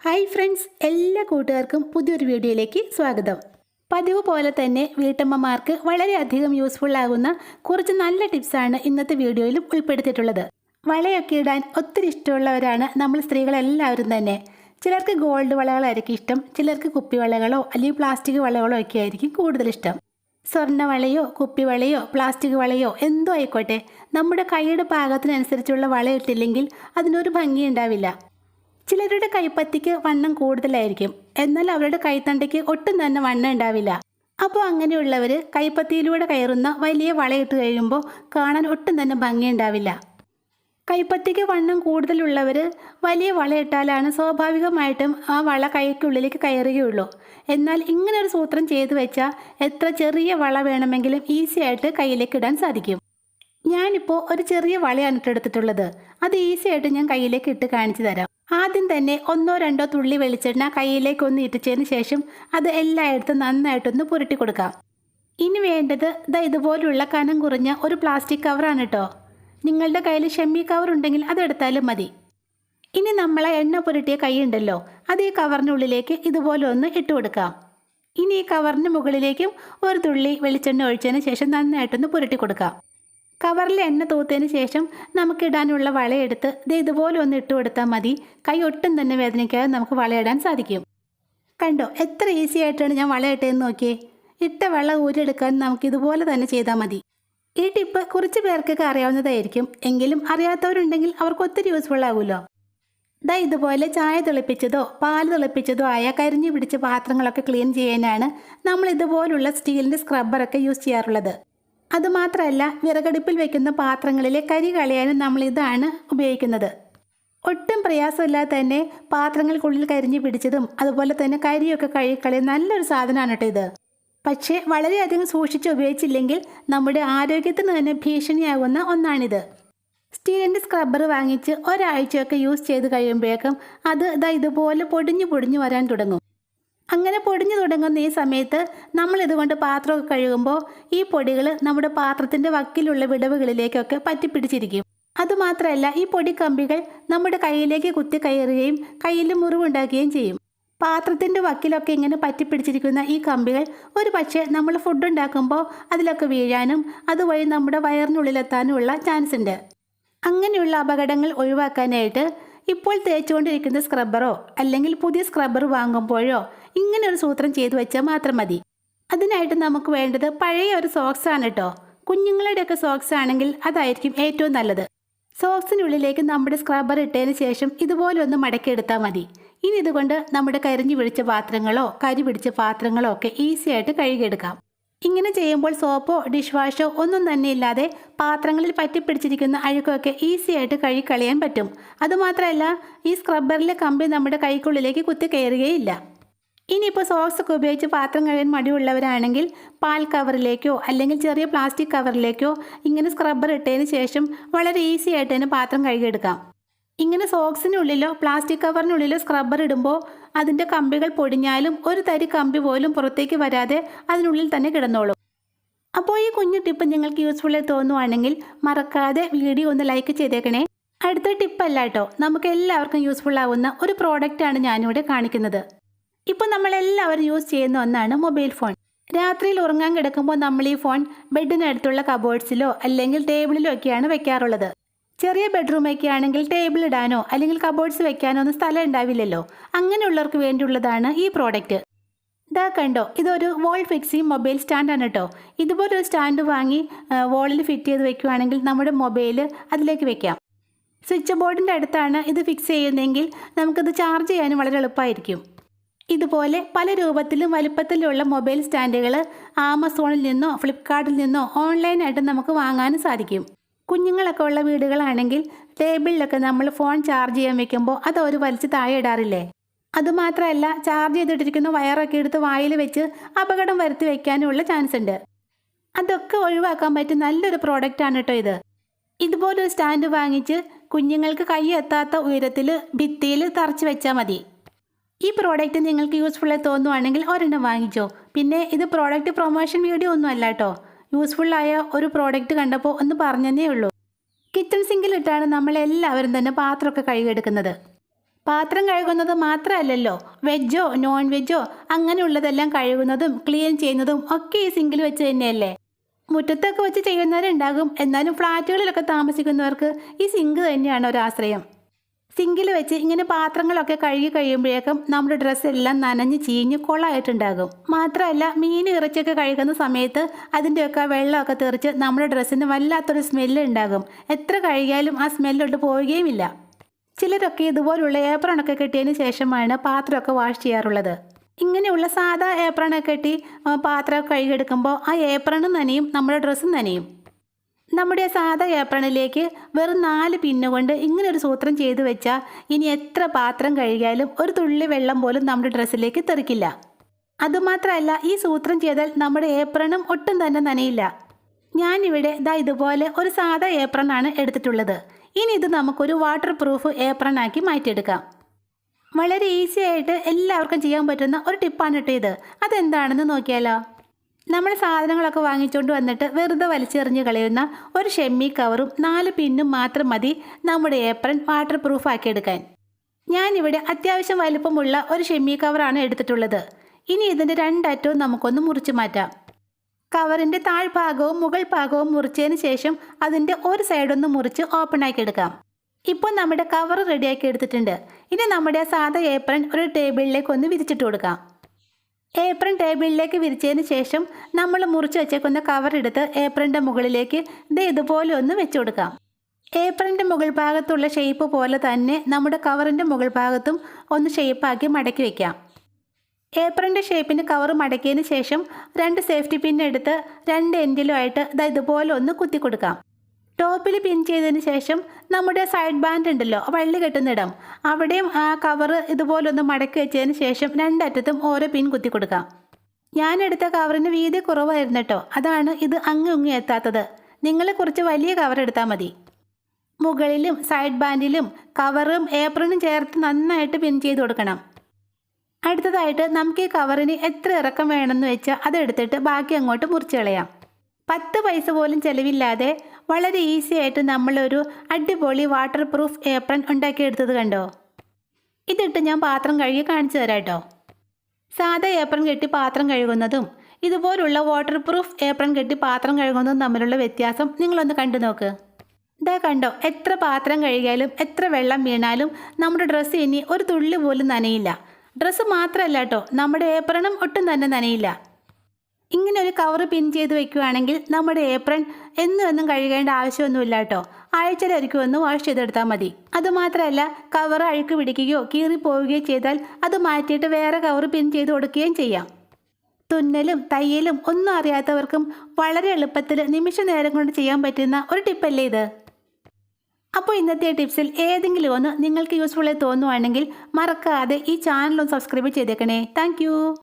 Hi friends, എല്ലാ കൂട്ടുകാർക്കും പുതിയൊരു വീഡിയോയിലേക്ക് സ്വാഗതം. പതിവ് പോലെ തന്നെ വീട്ടമ്മമാർക്ക് വളരെയധികം യൂസ്ഫുൾ ആകുന്ന കുറച്ച് നല്ല ടിപ്സാണ് ഇന്നത്തെ വീഡിയോയിലും ഉൾപ്പെടുത്തിയിട്ടുള്ളത്. വളയൊക്കെ ഇടാൻ ഒത്തിരി ഇഷ്ടമുള്ളവരാണ് നമ്മൾ സ്ത്രീകളെല്ലാവരും തന്നെ. ചിലർക്ക് ഗോൾഡ് വളകളായിരിക്കും ഇഷ്ടം, ചിലർക്ക് കുപ്പിവളകളോ അല്ലെങ്കിൽ പ്ലാസ്റ്റിക് വളകളോ ഒക്കെ ആയിരിക്കും കൂടുതൽ ഇഷ്ടം. സ്വർണ്ണവളയോ കുപ്പിവളയോ പ്ലാസ്റ്റിക് വളയോ എന്തോ ആയിക്കോട്ടെ, നമ്മുടെ കൈയുടെ പാകത്തിനനുസരിച്ചുള്ള വളയിട്ടില്ലെങ്കിൽ അതിനൊരു ഭംഗി ഉണ്ടാവില്ല. ചിലരുടെ കൈപ്പത്തിക്ക് വണ്ണം കൂടുതലായിരിക്കും, എന്നാൽ അവരുടെ കൈത്തണ്ടയ്ക്ക് ഒട്ടും തന്നെ വണ്ണം ഉണ്ടാവില്ല. അപ്പോൾ അങ്ങനെയുള്ളവർ കൈപ്പത്തിയിലൂടെ കയറുന്ന വലിയ വളയിട്ട് കഴിയുമ്പോൾ കാണാൻ ഒട്ടും തന്നെ ഭംഗിയുണ്ടാവില്ല. കൈപ്പത്തിക്ക് വണ്ണം കൂടുതലുള്ളവർ വലിയ വളയിട്ടാലാണ് സ്വാഭാവികമായിട്ടും ആ വള കൈക്കുള്ളിലേക്ക് കയറുകയുള്ളൂ. എന്നാൽ ഇങ്ങനൊരു സൂത്രം ചെയ്തു വെച്ചാൽ എത്ര ചെറിയ വള വേണമെങ്കിലും ഈസി ആയിട്ട് കയ്യിലേക്ക് ഇടാൻ സാധിക്കും. ഞാനിപ്പോൾ ഒരു ചെറിയ വളയാണ് ഇട്ടെടുത്തിട്ടുള്ളത്. അത് ഈസി ആയിട്ട് ഞാൻ കയ്യിലേക്ക് ഇട്ട് കാണിച്ചു തരാം. ആദ്യം തന്നെ 1-2 തുള്ളി വെളിച്ചെണ്ണ കയ്യിലേക്കൊന്ന് ഇട്ടിച്ചതിന് ശേഷം അത് എല്ലായിടത്തും നന്നായിട്ടൊന്ന് പുരട്ടി കൊടുക്കാം. ഇനി വേണ്ടത് ഇതുപോലുള്ള കനം കുറഞ്ഞ ഒരു പ്ലാസ്റ്റിക് കവറാണ് കേട്ടോ. നിങ്ങളുടെ കയ്യിൽ ഷെമ്മി കവർ ഉണ്ടെങ്കിൽ അതെടുത്താലും മതി. ഇനി നമ്മളെ എണ്ണ പുരട്ടിയ കൈ ഉണ്ടല്ലോ, അത് ഈ കവറിനുള്ളിലേക്ക് ഇതുപോലെ ഒന്ന് ഇട്ട് കൊടുക്കാം. ഇനി ഈ കവറിന് മുകളിലേക്കും ഒരു തുള്ളി വെളിച്ചെണ്ണ ഒഴിച്ചതിന് ശേഷം നന്നായിട്ടൊന്ന് പുരട്ടി കൊടുക്കാം. കവറിൽ എണ്ണ തൂത്തതിന് ശേഷം നമുക്കിടാനുള്ള വളയെടുത്ത് ഇതുപോലെ ഒന്ന് ഇട്ട് കൊടുത്താൽ മതി. കൈ ഒട്ടും തന്നെ വേദനിക്കാതെ നമുക്ക് വളയിടാൻ സാധിക്കും. കണ്ടോ എത്ര ഈസി ആയിട്ടാണ് ഞാൻ വളയിട്ടതെന്ന് നോക്കിയേ. ഇട്ട വള ഊരിയെടുക്കാൻ നമുക്ക് ഇതുപോലെ തന്നെ ചെയ്താൽ മതി. ഈ ടിപ്പ് കുറച്ച് പേർക്കൊക്കെ അറിയാവുന്നതായിരിക്കും, എങ്കിലും അറിയാത്തവരുണ്ടെങ്കിൽ അവർക്ക് ഒത്തിരി യൂസ്ഫുൾ ആകുമല്ലോ. ഇതുപോലെ ചായ തിളപ്പിച്ചതോ പാൽ തിളപ്പിച്ചതോ ആയ കരിഞ്ഞു പിടിച്ച പാത്രങ്ങളൊക്കെ ക്ലീൻ ചെയ്യാനാണ് നമ്മൾ ഇതുപോലുള്ള സ്റ്റീലിൻ്റെ സ്ക്രബ്ബറൊക്കെ യൂസ് ചെയ്യാറുള്ളത്. അതുമാത്രമല്ല, വിറകടുപ്പിൽ വെക്കുന്ന പാത്രങ്ങളിലെ കരി കളയാനും നമ്മൾ ഇതാണ് ഉപയോഗിക്കുന്നത്. ഒട്ടും പ്രയാസമില്ലാതെ തന്നെ പാത്രങ്ങൾക്കുള്ളിൽ കരിഞ്ഞു പിടിച്ചതും അതുപോലെ തന്നെ കരിയൊക്കെ കഴുകിക്കളയാൻ നല്ലൊരു സാധനമാണ് കേട്ടോ ഇത്. പക്ഷേ വളരെയധികം സൂക്ഷിച്ച് ഉപയോഗിച്ചില്ലെങ്കിൽ നമ്മുടെ ആരോഗ്യത്തിന് തന്നെ ഭീഷണിയാകുന്ന ഒന്നാണിത്. സ്റ്റീലിൻ്റെ സ്ക്രബ്ബർ വാങ്ങിച്ച് ഒരാഴ്ചയൊക്കെ യൂസ് ചെയ്ത് കഴിയുമ്പോഴേക്കും അത് ഇതുപോലെ പൊടിഞ്ഞു വരാൻ തുടങ്ങും. അങ്ങനെ പൊടിഞ്ഞു തുടങ്ങുന്ന ഈ സമയത്ത് നമ്മൾ ഇതുകൊണ്ട് പാത്രമൊക്കെ കഴുകുമ്പോൾ ഈ പൊടികൾ നമ്മുടെ പാത്രത്തിൻ്റെ വക്കിലുള്ള വിടവുകളിലേക്കൊക്കെ പറ്റിപ്പിടിച്ചിരിക്കും. അതുമാത്രമല്ല, ഈ പൊടിക്കമ്പികൾ നമ്മുടെ കയ്യിലേക്ക് കുത്തി കയറുകയും കയ്യിൽ മുറിവുണ്ടാക്കുകയും ചെയ്യും. പാത്രത്തിൻ്റെ വക്കിലൊക്കെ ഇങ്ങനെ പറ്റിപ്പിടിച്ചിരിക്കുന്ന ഈ കമ്പികൾ ഒരു പക്ഷേ നമ്മൾ ഫുഡ് ഉണ്ടാക്കുമ്പോൾ അതിലൊക്കെ വീഴാനും അതുവഴി നമ്മുടെ വയറിനുള്ളിലെത്താനുമുള്ള ചാൻസ് ഉണ്ട്. അങ്ങനെയുള്ള അപകടങ്ങൾ ഒഴിവാക്കാനായിട്ട് ഇപ്പോൾ തേച്ചുകൊണ്ടിരിക്കുന്ന സ്ക്രബ്ബറോ അല്ലെങ്കിൽ പുതിയ സ്ക്രബ്ബർ വാങ്ങുമ്പോഴോ ഇങ്ങനെ ഒരു സൂത്രം ചെയ്തു വെച്ചാൽ മാത്രം മതി. അതിനായിട്ട് നമുക്ക് വേണ്ടത് പഴയ ഒരു സോക്സ് ആണ് കേട്ടോ. കുഞ്ഞുങ്ങളുടെയൊക്കെ സോക്സ് ആണെങ്കിൽ അതായിരിക്കും ഏറ്റവും നല്ലത്. സോക്സിനുള്ളിലേക്ക് നമ്മുടെ സ്ക്രബ്ബർ ഇട്ടതിന് ശേഷം ഇതുപോലെ ഒന്ന് മടക്കിയെടുത്താൽ മതി. ഇനി ഇതുകൊണ്ട് നമ്മുടെ കരിഞ്ഞു പിടിച്ച പാത്രങ്ങളോ കരി പിടിച്ച പാത്രങ്ങളോ ഒക്കെ ഈസി ആയിട്ട് കഴുകിയെടുക്കാം. ഇങ്ങനെ ചെയ്യുമ്പോൾ സോപ്പോ ഡിഷ് വാഷോ ഒന്നും തന്നെ ഇല്ലാതെ പാത്രങ്ങളിൽ പറ്റിപ്പിടിച്ചിരിക്കുന്ന അഴുക്കൊക്കെ ഈസി ആയിട്ട് കഴുകിക്കളയാൻ പറ്റും. അതുമാത്രമല്ല, ഈ സ്ക്രബ്ബറിലെ കമ്പി നമ്മുടെ കൈക്കുള്ളിലേക്ക് കുത്തി കയറുകയില്ല. ഇനിയിപ്പോൾ സോക്സ് ഒക്കെ ഉപയോഗിച്ച് പാത്രം കഴുകാൻ മടിയുള്ളവരാണെങ്കിൽ പാൽ കവറിലേക്കോ അല്ലെങ്കിൽ ചെറിയ പ്ലാസ്റ്റിക് കവറിലേക്കോ ഇങ്ങനെ സ്ക്രബ്ബർ ഇട്ടതിന് ശേഷം വളരെ ഈസി ആയിട്ട് തന്നെ പാത്രം കഴുകിയെടുക്കാം. ഇങ്ങനെ സോക്സിനുള്ളിലോ പ്ലാസ്റ്റിക് കവറിനുള്ളിലോ സ്ക്രബ്ബർ ഇടുമ്പോൾ അതിൻ്റെ കമ്പികൾ പൊടിഞ്ഞാലും ഒരു തരി കമ്പി പോലും പുറത്തേക്ക് വരാതെ അതിനുള്ളിൽ തന്നെ കിടന്നോളും. അപ്പോൾ ഈ കുഞ്ഞു ടിപ്പ് നിങ്ങൾക്ക് യൂസ്ഫുള്ളായി തോന്നുവാണെങ്കിൽ മറക്കാതെ വീഡിയോ ഒന്ന് ലൈക്ക് ചെയ്തേക്കണേ. അടുത്ത ടിപ്പല്ല കേട്ടോ, നമുക്ക് എല്ലാവർക്കും യൂസ്ഫുൾ ആവുന്ന ഒരു പ്രോഡക്റ്റാണ് ഞാനിവിടെ കാണിക്കുന്നത്. ഇപ്പോൾ നമ്മളെല്ലാവരും യൂസ് ചെയ്യുന്ന ഒന്നാണ് മൊബൈൽ ഫോൺ. രാത്രിയിൽ ഉറങ്ങാൻ കിടക്കുമ്പോൾ നമ്മൾ ഈ ഫോൺ ബെഡിനടുത്തുള്ള കബോർഡ്സിലോ അല്ലെങ്കിൽ ടേബിളിലോ ഒക്കെയാണ് വെക്കാറുള്ളത്. ചെറിയ ബെഡ്റൂമൊക്കെ ആണെങ്കിൽ ടേബിൾ ഇടാനോ അല്ലെങ്കിൽ കബോർഡ്സ് വെക്കാനോ ഒന്നും സ്ഥലം ഉണ്ടാവില്ലല്ലോ. അങ്ങനെയുള്ളവർക്ക് വേണ്ടിയുള്ളതാണ് ഈ പ്രോഡക്റ്റ്. കണ്ടോ, ഇതൊരു വോൾ ഫിക്സിങ് മൊബൈൽ സ്റ്റാൻഡാണ് കേട്ടോ. ഇതുപോലൊരു സ്റ്റാൻഡ് വാങ്ങി വോളിൽ ഫിറ്റ് ചെയ്ത് വെക്കുകയാണെങ്കിൽ നമ്മുടെ മൊബൈൽ അതിലേക്ക് വെക്കാം. സ്വിച്ച് ബോർഡിൻ്റെ അടുത്താണ് ഇത് ഫിക്സ് ചെയ്യുന്നതെങ്കിൽ നമുക്കിത് ചാർജ് ചെയ്യാനും വളരെ എളുപ്പമായിരിക്കും. ഇതുപോലെ പല രൂപത്തിലും വലുപ്പത്തിലുള്ള മൊബൈൽ സ്റ്റാൻഡുകൾ ആമസോണിൽ നിന്നോ ഫ്ലിപ്കാർട്ടിൽ നിന്നോ ഓൺലൈനായിട്ട് നമുക്ക് വാങ്ങാനും സാധിക്കും. കുഞ്ഞുങ്ങളൊക്കെ ഉള്ള വീടുകളാണെങ്കിൽ ടേബിളിലൊക്കെ നമ്മൾ ഫോൺ ചാർജ് ചെയ്യാൻ വെക്കുമ്പോൾ അത് ഒരു വലിച്ച് താഴെ ഇടാറില്ലേ. അതുമാത്രമല്ല, ചാർജ് ചെയ്തിട്ടിരിക്കുന്ന വയറൊക്കെ എടുത്ത് വായിൽ വെച്ച് അപകടം വരുത്തി വയ്ക്കാനുമുള്ള ചാൻസ് ഉണ്ട്. അതൊക്കെ ഒഴിവാക്കാൻ പറ്റിയ നല്ലൊരു പ്രോഡക്റ്റാണ് കേട്ടോ ഇത്. ഇതുപോലൊരു സ്റ്റാൻഡ് വാങ്ങിച്ച് കുഞ്ഞുങ്ങൾക്ക് കൈ എത്താത്ത ഉയരത്തിൽ ഭിത്തിയിൽ തറച്ച് വെച്ചാൽ മതി. ഈ പ്രോഡക്റ്റ് നിങ്ങൾക്ക് യൂസ്ഫുള്ളായി തോന്നുവാണെങ്കിൽ ഒരെണ്ണം വാങ്ങിച്ചോ. പിന്നെ ഇത് പ്രോഡക്റ്റ് പ്രൊമോഷൻ വീഡിയോ ഒന്നും അല്ല കേട്ടോ. യൂസ്ഫുള്ളായ ഒരു പ്രോഡക്റ്റ് കണ്ടപ്പോൾ ഒന്ന് പറഞ്ഞതേ ഉള്ളൂ. കിച്ചൺ സിങ്കിലിട്ടാണ് നമ്മളെല്ലാവരും തന്നെ പാത്രമൊക്കെ കഴുകിയെടുക്കുന്നത്. പാത്രം കഴുകുന്നത് മാത്രമല്ലല്ലോ, വെജോ നോൺ വെജോ അങ്ങനെയുള്ളതെല്ലാം കഴുകുന്നതും ക്ലീൻ ചെയ്യുന്നതും ഒക്കെ ഈ സിങ്കിൽ വെച്ച് തന്നെയല്ലേ. മുറ്റത്തൊക്കെ വെച്ച് ചെയ്യുന്നവരുണ്ടാകും, എന്നാലും ഫ്ലാറ്റുകളിലൊക്കെ താമസിക്കുന്നവർക്ക് ഈ സിങ്ക് തന്നെയാണ് ഒരാശ്രയം. സിങ്കിൽ വെച്ച് ഇങ്ങനെ പാത്രങ്ങളൊക്കെ കഴുകി കഴിയുമ്പോഴേക്കും നമ്മുടെ ഡ്രസ്സെല്ലാം നനഞ്ഞ് ചീഞ്ഞ് കൊളായിട്ടുണ്ടാകും. മാത്രമല്ല മീൻ ഇറച്ചിയൊക്കെ കഴുകുന്ന സമയത്ത് അതിൻ്റെയൊക്കെ വെള്ളമൊക്കെ തെറിച്ച് നമ്മുടെ ഡ്രസ്സിന് വല്ലാത്തൊരു സ്മെല്ല് ഉണ്ടാകും. എത്ര കഴുകിയാലും ആ സ്മെല്ലോട്ട് പോവുകയുമില്ല. ചിലരൊക്കെ ഇതുപോലുള്ള ഏപ്രണൊക്കെ കെട്ടിയതിന് ശേഷമാണ് പാത്രമൊക്കെ വാഷ് ചെയ്യാറുള്ളത്. ഇങ്ങനെയുള്ള സാധാ ഏപ്രണൊക്കെ കെട്ടി പാത്രം കഴുകിയെടുക്കുമ്പോൾ ആ ഏപ്രണും നനയും, നമ്മുടെ ഡ്രസ്സും നനയും. നമ്മുടെ സാധാ ഏപ്രണിലേക്ക് വെറും 4 പിന്നുകൊണ്ട് ഇങ്ങനെ ഒരു സൂത്രം ചെയ്തു വെച്ചാൽ ഇനി എത്ര പാത്രം കഴുകിയാലും ഒരു തുള്ളി വെള്ളം പോലും നമ്മുടെ ഡ്രസ്സിലേക്ക് തെറിക്കില്ല. അതുമാത്രമല്ല, ഈ സൂത്രം ചെയ്താൽ നമ്മുടെ ഏപ്രണും ഒട്ടും തന്നെ നനയില്ല. ഞാനിവിടെ ഇതുപോലെ ഒരു സാധാ ഏപ്രണാണ് എടുത്തിട്ടുള്ളത്. ഇനി ഇത് നമുക്കൊരു വാട്ടർ പ്രൂഫ് ഏപ്രണാക്കി മാറ്റിയെടുക്കാം. വളരെ ഈസി ആയിട്ട് എല്ലാവർക്കും ചെയ്യാൻ പറ്റുന്ന ഒരു ടിപ്പാണ് കേട്ടോ ഇത്. അതെന്താണെന്ന് നോക്കിയാലോ. നമ്മൾ സാധനങ്ങളൊക്കെ വാങ്ങിച്ചുകൊണ്ട് വന്നിട്ട് വെറുതെ വലിച്ചെറിഞ്ഞ് കളയുന്ന ഒരു ഷെമ്മി കവറും 4 പിന്നും മാത്രം മതി നമ്മുടെ ഏപ്രൺ വാട്ടർ പ്രൂഫ് ആക്കിയെടുക്കാൻ. ഞാനിവിടെ അത്യാവശ്യം വലുപ്പമുള്ള ഒരു ഷെമ്മി കവറാണ് എടുത്തിട്ടുള്ളത്. ഇനി ഇതിൻ്റെ 2 അറ്റവും നമുക്കൊന്ന് മുറിച്ച് മാറ്റാം. കവറിൻ്റെ താഴ്ഭാഗവും മുകൾ ഭാഗവും മുറിച്ചതിന് ശേഷം അതിൻ്റെ ഒരു സൈഡൊന്ന് മുറിച്ച് ഓപ്പൺ ആക്കി എടുക്കാം. ഇപ്പോൾ നമ്മുടെ കവർ റെഡിയാക്കി എടുത്തിട്ടുണ്ട്. ഇനി നമ്മുടെ സാധാ ഏപ്രൺ ഒരു ടേബിളിലേക്ക് ഒന്ന് വിരിച്ചിട്ട് കൊടുക്കാം. ഏപ്രൺ ടേബിളിലേക്ക് വിരിച്ചതിന് ശേഷം നമ്മൾ മുറിച്ച് വെച്ചേക്കുന്ന കവർ എടുത്ത് ഏപ്രണിൻ്റെ മുകളിലേക്ക് ഇതുപോലെ ഒന്ന് വെച്ച് കൊടുക്കാം. ഏപ്രണിൻ്റെ മുകൾ ഭാഗത്തുള്ള ഷേപ്പ് പോലെ തന്നെ നമ്മുടെ കവറിൻ്റെ മുകൾ ഭാഗത്തും ഒന്ന് ഷേപ്പാക്കി മടക്കി വയ്ക്കാം. ഏപ്രണിൻ്റെ ഷേപ്പിന് കവർ മടക്കിയതിന് ശേഷം 2 സേഫ്റ്റി പിൻ എടുത്ത് 2 എൻഡിലുമായിട്ട് ഇതുപോലെ ഒന്ന് കുത്തി കൊടുക്കാം. ടോപ്പിൽ പിൻ ചെയ്തതിന് ശേഷം നമ്മുടെ സൈഡ് ബാൻഡ് ഉണ്ടല്ലോ, വള്ളി കെട്ടുന്നിടം, അവിടെയും ആ കവർ ഇതുപോലെ ഒന്ന് മടക്കി വെച്ചതിന് ശേഷം 2 അറ്റത്തും ഓരോ പിൻ കുത്തി കൊടുക്കാം. ഞാനെടുത്ത കവറിന് വീതി കുറവായിരുന്നു കേട്ടോ, അതാണ് ഇത് അങ്ങി എത്താത്തത്. നിങ്ങൾ കുറച്ച് വലിയ കവർ എടുത്താൽ മതി. മുകളിലും സൈഡ് ബാൻഡിലും കവറും ഏപ്രണും ചേർത്ത് നന്നായിട്ട് പിൻ ചെയ്ത് കൊടുക്കണം. അടുത്തതായിട്ട് നമുക്ക് ഈ കവറിന് എത്ര ഇറക്കം വേണമെന്ന് വെച്ചാൽ അതെടുത്തിട്ട് ബാക്കി അങ്ങോട്ട് മുറിച്ച് കളയാം. 10 പൈസ പോലും ചിലവില്ലാതെ വളരെ ഈസി ആയിട്ട് നമ്മളൊരു അടിപൊളി വാട്ടർ പ്രൂഫ് ഏപ്രൺ ഉണ്ടാക്കിയെടുത്തത് കണ്ടോ. ഇതിട്ട് ഞാൻ പാത്രം കഴുകി കാണിച്ചു തരാം കേട്ടോ. സാധാ ഏപ്രൺ കെട്ടി പാത്രം കഴുകുന്നതും ഇതുപോലുള്ള വാട്ടർ പ്രൂഫ് ഏപ്രൺ കെട്ടി പാത്രം കഴുകുന്നതും തമ്മിലുള്ള വ്യത്യാസം നിങ്ങളൊന്ന് കണ്ടു നോക്ക്. കണ്ടോ, എത്ര പാത്രം കഴുകിയാലും എത്ര വെള്ളം വീണാലും നമ്മുടെ ഡ്രസ്സ് ഇനി ഒരു തുള്ളി പോലും നനയില്ല. ഡ്രസ്സ് മാത്രമല്ല കേട്ടോ, നമ്മുടെ ഏപ്രണും ഒട്ടും തന്നെ നനയില്ല. ഇങ്ങനെ ഒരു കവർ പിൻ ചെയ്ത് വെക്കുകയാണെങ്കിൽ നമ്മുടെ ഏപ്രൺ എന്നും കഴുകേണ്ട ആവശ്യമൊന്നുമില്ല കേട്ടോ. ആഴ്ചയിലൊരിക്കൽ ഒന്ന് വാഷ് ചെയ്തെടുത്താൽ മതി. അതുമാത്രമല്ല, കവർ അഴുക്ക് പിടിക്കുകയോ കീറിപ്പോവുകയോ ചെയ്താൽ അത് മാറ്റിയിട്ട് വേറെ കവർ പിൻ ചെയ്ത് കൊടുക്കുകയും ചെയ്യാം. തുന്നലും തയ്യലും ഒന്നും അറിയാത്തവർക്കും വളരെ എളുപ്പത്തിൽ നിമിഷ നേരം കൊണ്ട് ചെയ്യാൻ പറ്റുന്ന ഒരു ടിപ്പല്ലേ ഇത്. അപ്പോൾ ഇന്നത്തെ ടിപ്സിൽ ഏതെങ്കിലും ഒന്ന് നിങ്ങൾക്ക് യൂസ്ഫുള്ളായി തോന്നുവാണെങ്കിൽ മറക്കാതെ ഈ ചാനൽ ഒന്ന് സബ്സ്ക്രൈബ് ചെയ്തേക്കണേ. താങ്ക്